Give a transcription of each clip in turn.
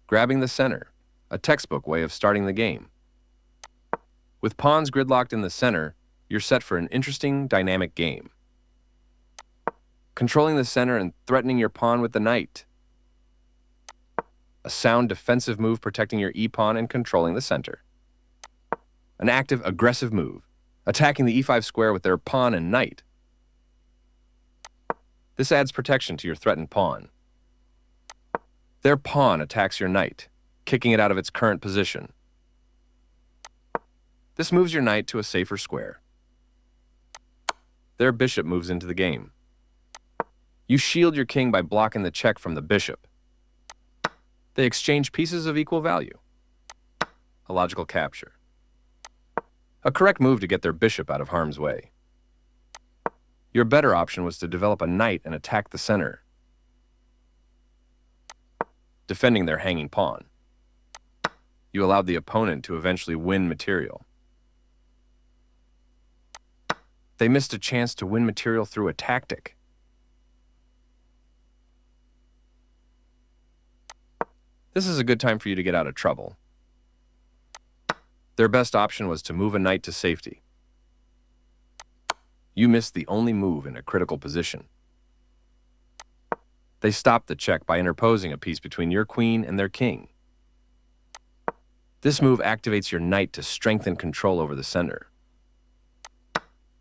Grabbing the center, a textbook way of starting the game. With pawns gridlocked in the center, you're set for an interesting, dynamic game. Controlling the center and threatening your pawn with the knight. A sound defensive move protecting your e-pawn and controlling the center. An active, aggressive move, attacking the e5 square with their pawn and knight. This adds protection to your threatened pawn. Their pawn attacks your knight, kicking it out of its current position. This moves your knight to a safer square. Their bishop moves into the game. You shield your king by blocking the check from the bishop. They exchange pieces of equal value. A logical capture. A correct move to get their bishop out of harm's way. Your better option was to develop a knight and attack the center, defending their hanging pawn. You allowed the opponent to eventually win material. They missed a chance to win material through a tactic. This is a good time for you to get out of trouble. Their best option was to move a knight to safety. You missed the only move in a critical position. They stopped the check by interposing a piece between your queen and their king. This move activates your knight to strengthen control over the center.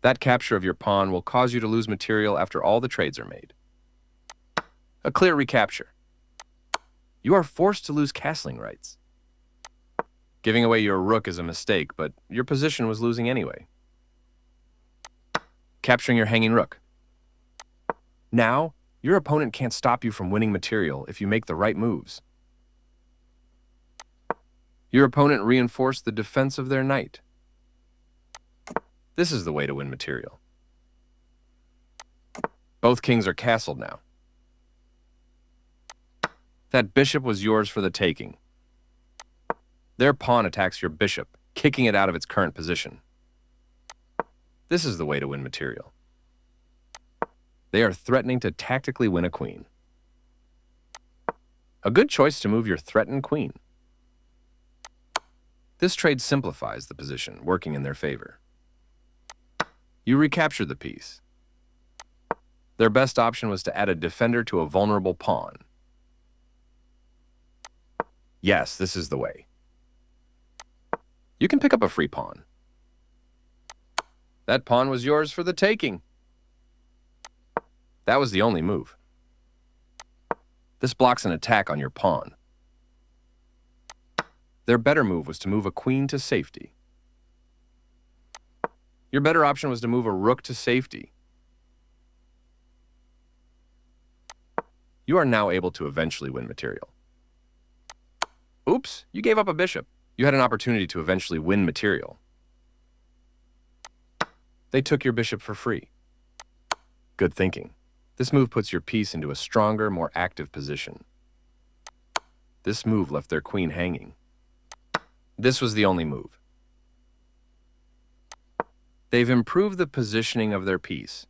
That capture of your pawn will cause you to lose material after all the trades are made. A clear recapture. You are forced to lose castling rights. Giving away your rook is a mistake, but your position was losing anyway. Capturing your hanging rook. Now, your opponent can't stop you from winning material if you make the right moves. Your opponent reinforced the defense of their knight. This is the way to win material. Both kings are castled now. That bishop was yours for the taking. Their pawn attacks your bishop, kicking it out of its current position. This is the way to win material. They are threatening to tactically win a queen. A good choice to move your threatened queen. This trade simplifies the position, working in their favor. You recapture the piece. Their best option was to add a defender to a vulnerable pawn. Yes, this is the way. You can pick up a free pawn. That pawn was yours for the taking. That was the only move. This blocks an attack on your pawn. Their better move was to move a queen to safety. Your better option was to move a rook to safety. You are now able to eventually win material. Oops, you gave up a bishop. You had an opportunity to eventually win material. They took your bishop for free. Good thinking. This move puts your piece into a stronger, more active position. This move left their queen hanging. This was the only move. They've improved the positioning of their piece.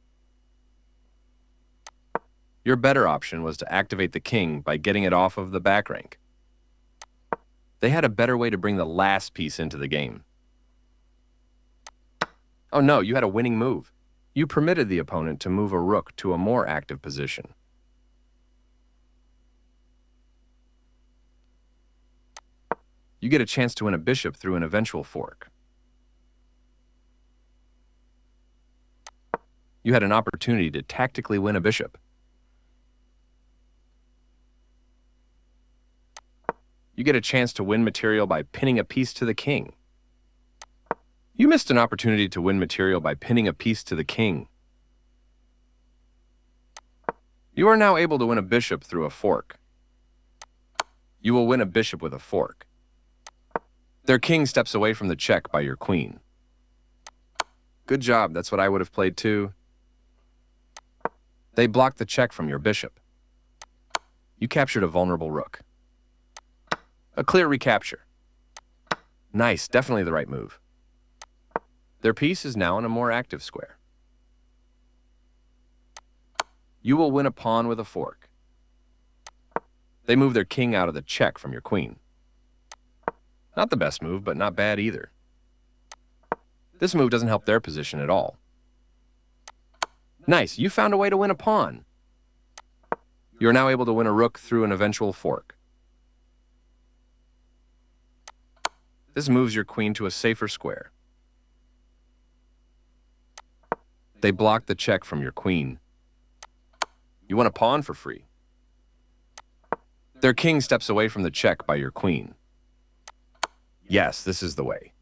Your better option was to activate the king by getting it off of the back rank. They had a better way to bring the last piece into the game. Oh no, you had a winning move. You permitted the opponent to move a rook to a more active position. You get a chance to win a bishop through an eventual fork. You had an opportunity to tactically win a bishop. You get a chance to win material by pinning a piece to the king. You missed an opportunity to win material by pinning a piece to the king. You are now able to win a bishop through a fork. You will win a bishop with a fork. Their king steps away from the check by your queen. Good job, that's what I would have played too. They blocked the check from your bishop. You captured a vulnerable rook. A clear recapture. Nice, definitely the right move. Their piece is now in a more active square. You will win a pawn with a fork. They move their king out of the check from your queen. Not the best move, but not bad either. This move doesn't help their position at all. Nice, you found a way to win a pawn. You are now able to win a rook through an eventual fork. This moves your queen to a safer square. They block the check from your queen. You won a pawn for free. Their king steps away from the check by your queen. Yes, this is the way.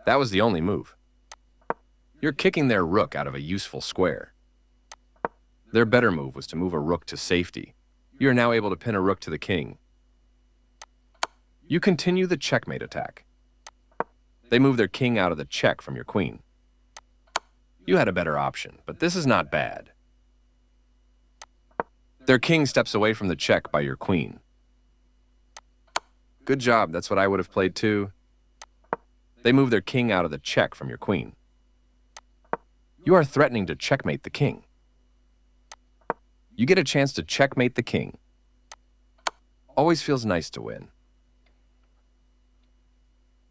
That was the only move. You're kicking their rook out of a useful square. Their better move was to move a rook to safety. You are now able to pin a rook to the king. You continue the checkmate attack. They move their king out of the check from your queen. You had a better option, but this is not bad. Their king steps away from the check by your queen. Good job, that's what I would have played too. They move their king out of the check from your queen. You are threatening to checkmate the king. You get a chance to checkmate the king. Always feels nice to win.